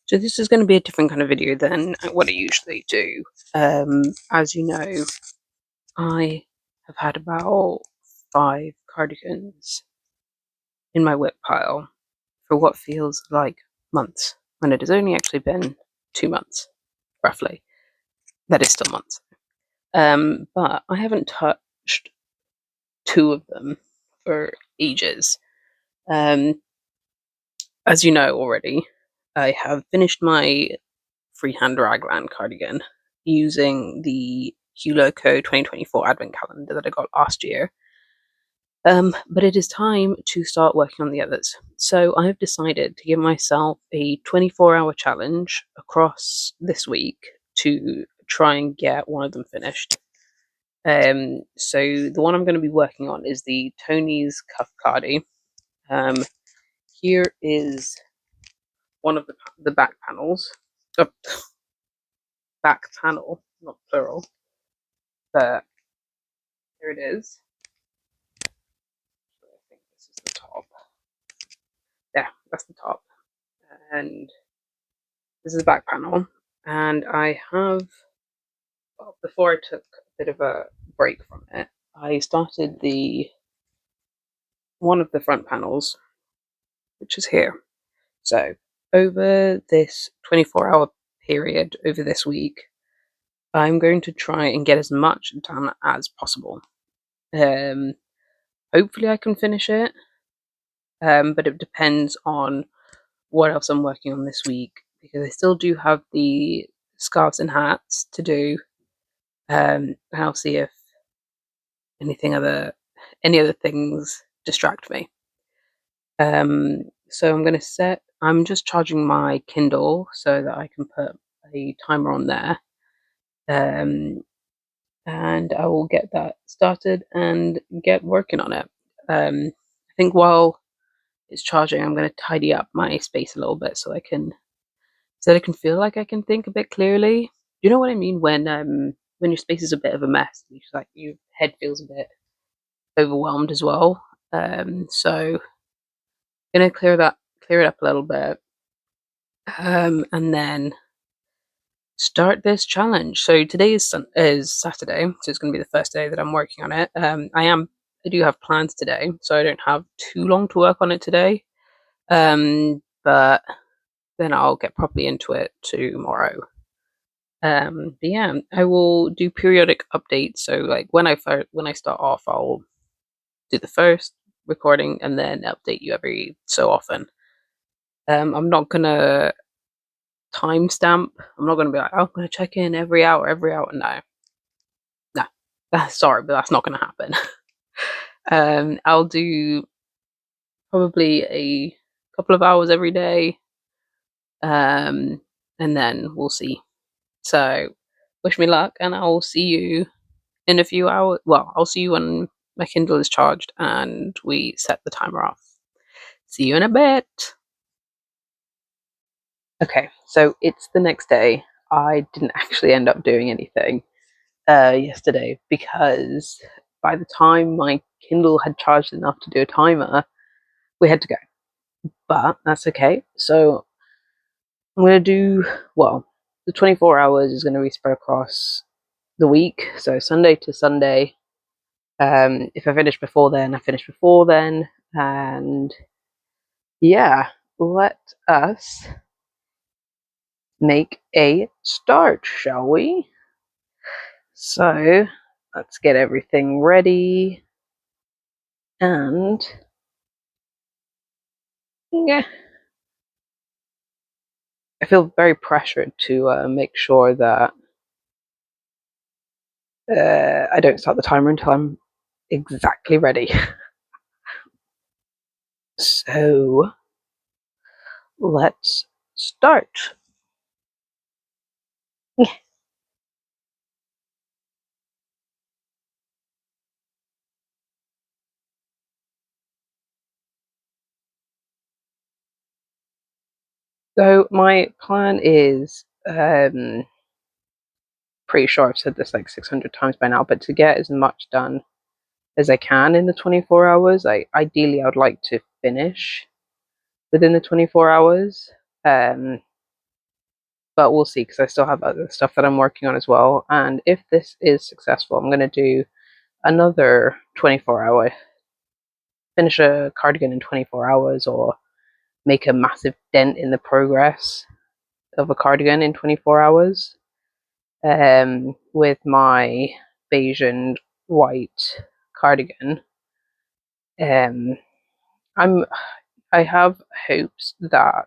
So this is going to be a different kind of video than what I usually do. As you know, I have had about 5 cardigans in my whip pile for what feels like months, when it has only actually been 2 months, roughly. That is still months. But I haven't touched 2 of them for ages. As you know already, I have finished my freehand raglan cardigan using the Huloco 2024 advent calendar that I got last year. But it is time to start working on the others. So I have decided to give myself a 24-hour challenge across this week to try and get one of them finished. So the one I'm going to be working on is the Toni's cuff Cardi. Here is one of the back panels. Oh, back panel, not plural. But here it is. I think this is the top. Yeah, that's the top. And this is the back panel. And I have, well, before I took a bit of a break from it, I started one of the front panels, which is here. So over this 24-hour period, over this week, I'm going to try and get as much done as possible. Hopefully I can finish it, but it depends on what else I'm working on this week, because I still do have the scarves and hats to do. And I'll see if any other things distract me. So I'm just charging my Kindle so that I can put a timer on there. And I will get that started and get working on it. I think while it's charging, I'm going to tidy up my space a little bit so I can feel like I can think a bit clearly. You know what I mean when your space is a bit of a mess, like your head feels a bit overwhelmed as well. So I'm gonna clear it up a little bit, and then start this challenge. So today is Saturday, so it's gonna be the first day that I'm working on it. I do have plans today, so I don't have too long to work on it today. But then I'll get properly into it tomorrow. But yeah, I will do periodic updates. So like when I start off, I'll do the first recording and then update you every so often. I'm not gonna timestamp. I'm not gonna be like, oh, I'm gonna check in every hour. No, no. Sorry, but that's not gonna happen. I'll do probably a couple of hours every day, and then we'll see. So, wish me luck, and I'll see you in a few hours. Well, I'll see you when my Kindle is charged and we set the timer off. See you in a bit. Okay, so it's the next day. I didn't actually end up doing anything yesterday because by the time my Kindle had charged enough to do a timer, we had to go. But that's okay. So I'm going to do, well, the 24 hours is going to be spread across the week. So Sunday to Sunday. If I finish before then, I finish before then. And yeah, let us make a start, shall we? So let's get everything ready. And yeah, I feel very pressured to make sure that I don't start the timer until I'm exactly ready. So let's start. So my plan is, pretty sure I've said this like 600 times by now, but to get as much done as I can in the 24 hours, ideally I would like to finish within the 24 hours. but we'll see because I still have other stuff that I'm working on as well. And if this is successful, I'm going to do another 24-hour, finish a cardigan in 24 hours, or make a massive dent in the progress of a cardigan in 24 hours with my beige and white cardigan. I have hopes that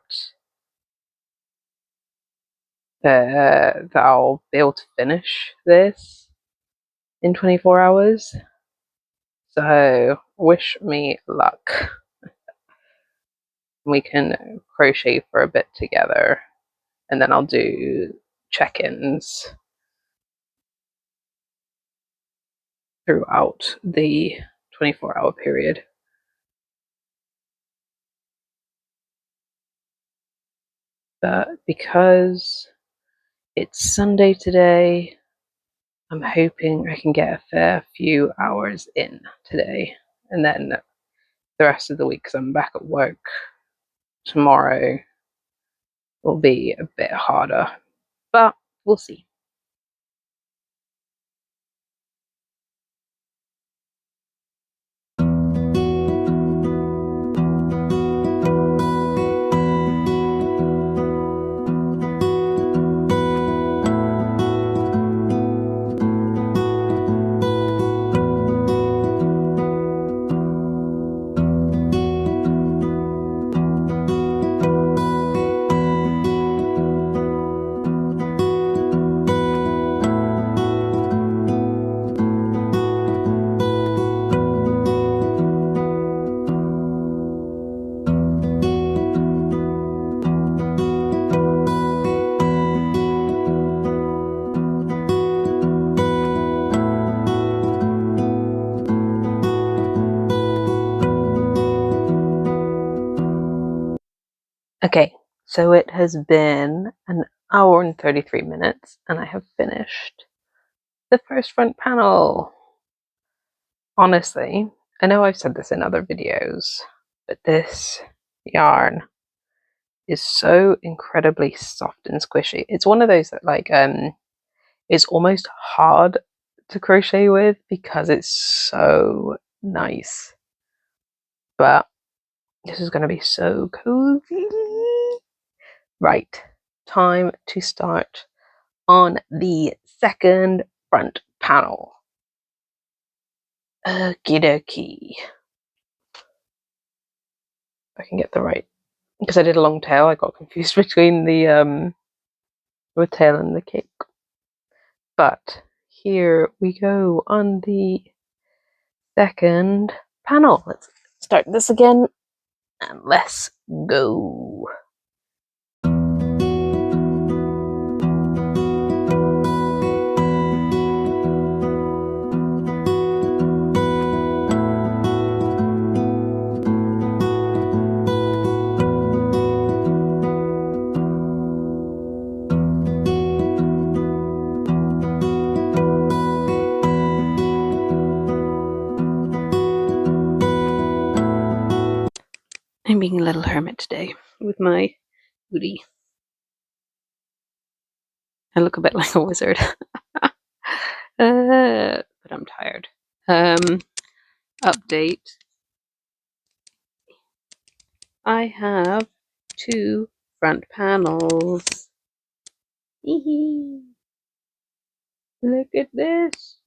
that I'll be able to finish this in 24 hours. So wish me luck. We can crochet for a bit together, and then I'll do check-ins throughout the 24-hour period. But because it's Sunday today, I'm hoping I can get a fair few hours in today, and then the rest of the week, because I'm back at work tomorrow, will be a bit harder, but we'll see. Okay, so it has been an hour and 33 minutes, and I have finished the first front panel. Honestly, I know I've said this in other videos, but this yarn is so incredibly soft and squishy. It's one of those that is almost hard to crochet with because it's so nice. But this is going to be so cozy. Right, time to start on the second front panel. Okie dokie. I can get the right, because I did a long tail, I got confused between the tail and the cape. But here we go on the second panel. Let's start this again and let's go. I'm being a little hermit today with my hoodie. I look a bit like a wizard. But I'm tired. Update. I have 2 front panels. Look at this.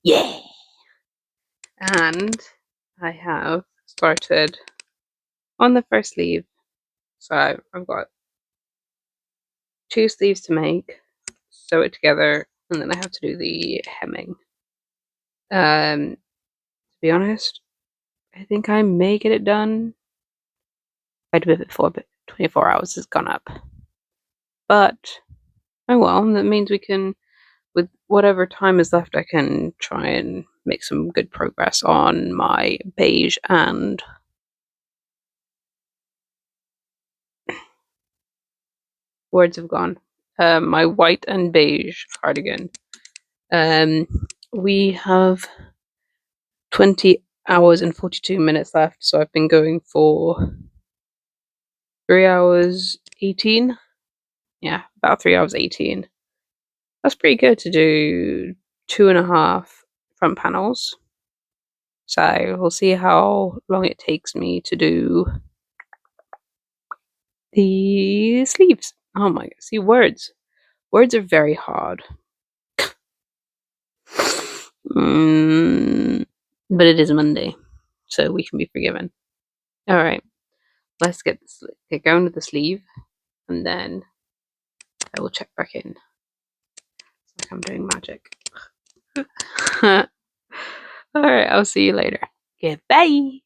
Yeah! And I have started on the first sleeve. So I've got 2 sleeves to make, sew it together, and then I have to do the hemming. To be honest, I think I may get it done. I do it before, but 24 hours has gone up. But, oh well, that means we can, with whatever time is left, I can try and make some good progress on my beige and words have gone. My white and beige cardigan. We have 20 hours and 42 minutes left, so I've been going for 3 hours 18. Yeah, about 3 hours 18. That's pretty good to do 2.5 front panels. So we'll see how long it takes me to do the sleeves. Oh my god, see, words. Words are very hard. But it is Monday, so we can be forgiven. Alright, let's get going to the sleeve, and then I will check back in. It's like I'm doing magic. Alright, I'll see you later. Goodbye!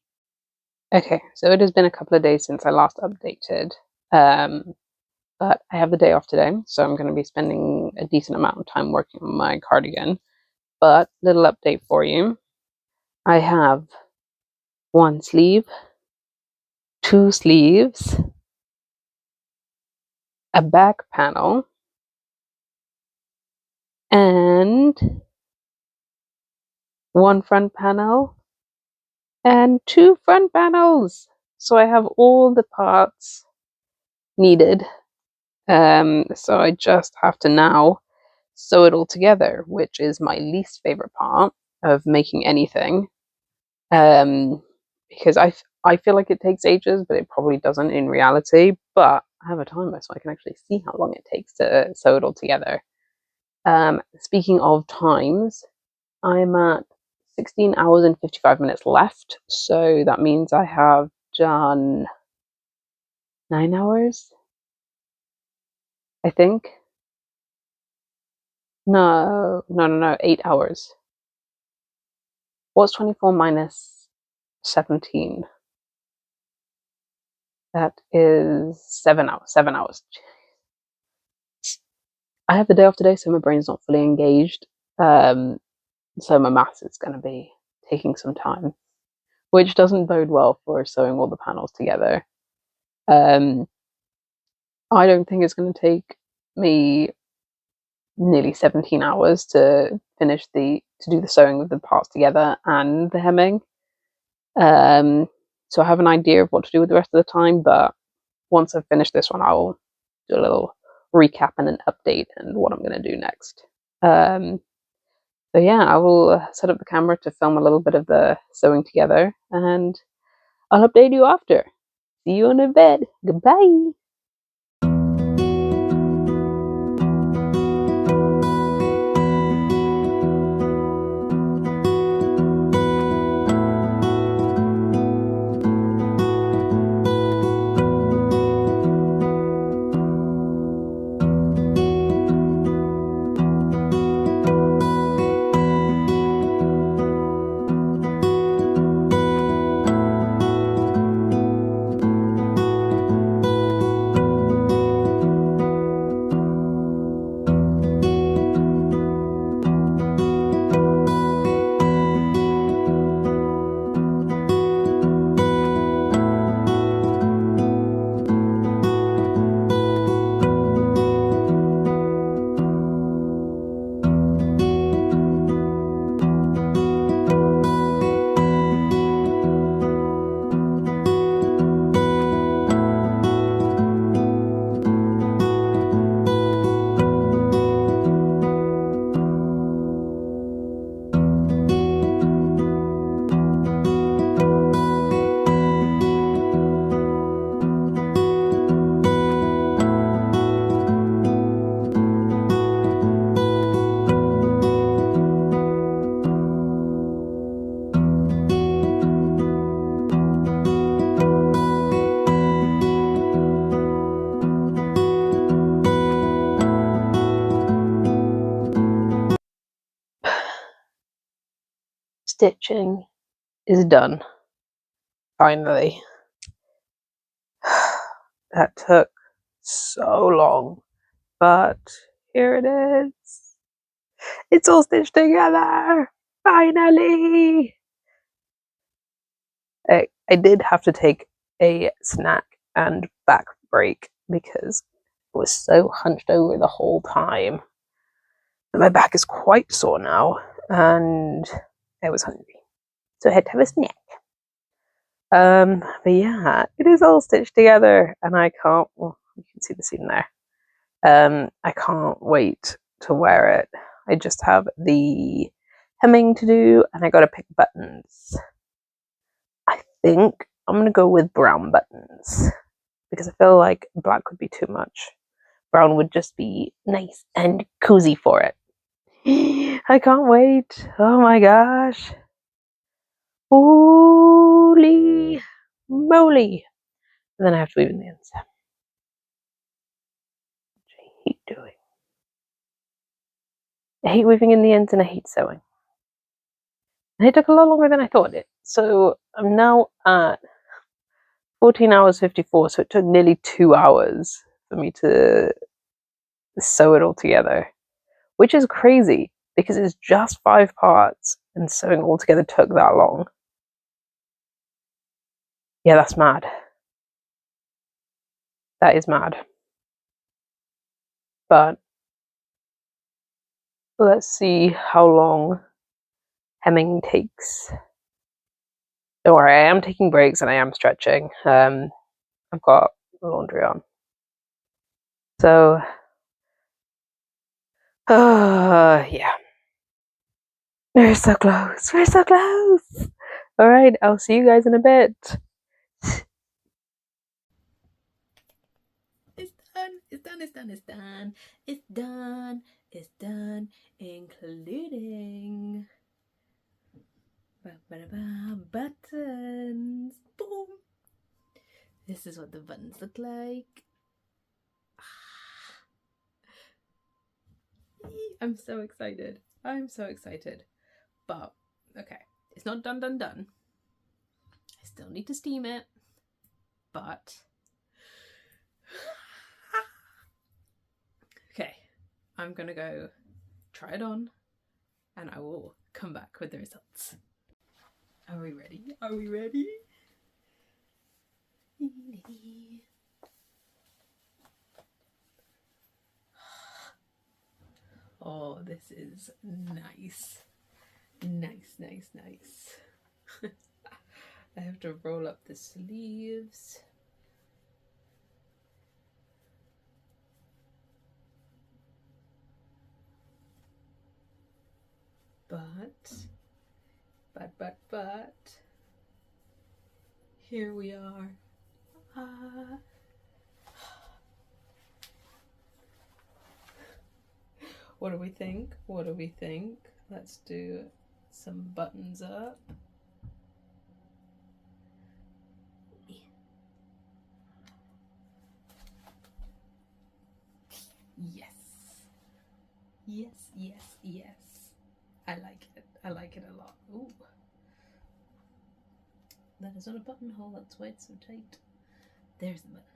Okay, so it has been a couple of days since I last updated. But I have the day off today, so I'm going to be spending a decent amount of time working on my cardigan. But little update for you. I have 1 sleeve, 2 sleeves, a back panel, and 1 front panel, and 2 front panels. So I have all the parts needed. So I just have to now sew it all together, which is my least favorite part of making anything. Because I feel like it takes ages, but it probably doesn't in reality. But I have a timer, so I can actually see how long it takes to sew it all together. Speaking of times, I'm at 16 hours and 55 minutes left, so that means I have done 9 hours, I think. No, 8 hours. What's 24 minus 17? That is 7 hours. 7 hours. I have the day off today, so my brain's not fully engaged. So my maths is going to be taking some time, which doesn't bode well for sewing all the panels together. I don't think it's going to take me nearly 17 hours to do the sewing of the parts together and the hemming. So I have an idea of what to do with the rest of the time, but once I've finished this one, I'll do a little recap and an update and what I'm going to do next. So yeah, I will set up the camera to film a little bit of the sewing together, and I'll update you after. See you in a bit. Goodbye. Stitching is done. Finally. That took so long, but here it is. It's all stitched together. Finally. I did have to take a snack and back break because I was so hunched over the whole time. My back is quite sore now, and I was hungry, so I had to have a snack. But yeah, it is all stitched together, and I can't you can see the seam there. I can't wait to wear it. I just have the hemming to do, and I gotta pick buttons. I think I'm gonna go with brown buttons because I feel like black would be too much. Brown would just be nice and cozy for it. I can't wait. Oh my gosh. Holy moly. And then I have to weave in the ends, which I hate doing. I hate weaving in the ends and I hate sewing. And it took a lot longer than I thought it. So I'm now at 14 hours 54, so it took nearly 2 hours for me to sew it all together, which is crazy because it's just 5 parts and sewing all together took that long. Yeah, that's mad. That is mad. But let's see how long hemming takes. Don't worry, I am taking breaks and I am stretching. I've got laundry on. So, yeah. We're so close. We're so close. All right, I'll see you guys in a bit. It's done. It's done. It's done. It's done. It's done. It's done, including buttons. Boom. This is what the buttons look like. I'm so excited. I'm so excited. But, okay, it's not done. I still need to steam it. But, okay, I'm gonna go try it on and I will come back with the results. Are we ready? Are we ready? Oh, this is nice. Nice. I have to roll up the sleeves. But here we are. What do we think? What do we think? Let's do some buttons up. Yes. I like it. I like it a lot. Ooh. That is not a buttonhole, that's why it's so tight. There's the buttonhole.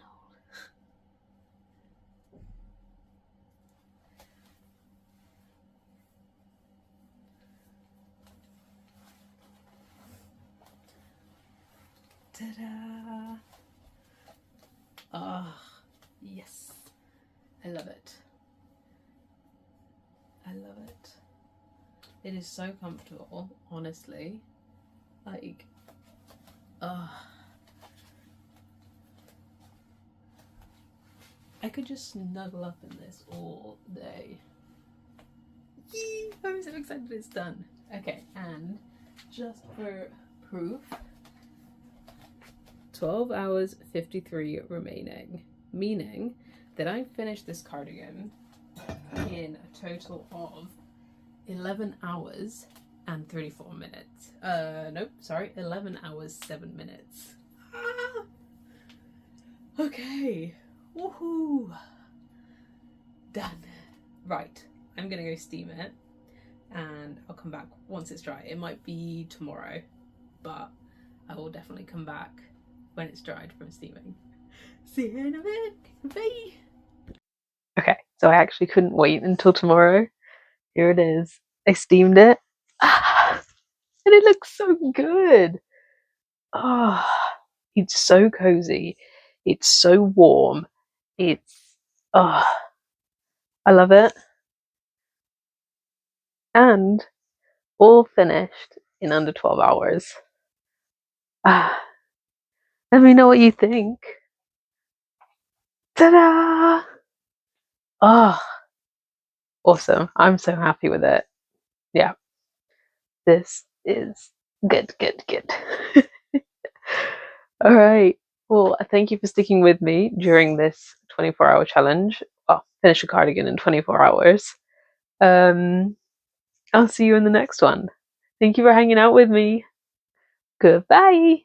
Ta-da! Ah, yes. I love it. I love it. It is so comfortable, honestly. Like, I could just snuggle up in this all day. Yee! I'm so excited it's done. Okay, and just for proof, 12 hours 53 remaining, meaning that I finished this cardigan in a total of 11 hours and 34 minutes. Nope, sorry, 11 hours 7 minutes. Ah! Okay, woohoo! Done. Right, I'm gonna go steam it and I'll come back once it's dry. It might be tomorrow, but I will definitely come back when it's dried from steaming. See you in a bit. Bye. Okay, so I actually couldn't wait until tomorrow. Here it is. I steamed it. And it looks so good. It's so cozy. It's so warm. It's I love it. And all finished in under 12 hours. Let me know what you think. Ta-da! Oh, awesome. I'm so happy with it. Yeah, this is good, good, good. All right. Well, thank you for sticking with me during this 24-hour challenge. Well, finish a cardigan in 24 hours. Um, I'll see you in the next one. Thank you for hanging out with me. Goodbye.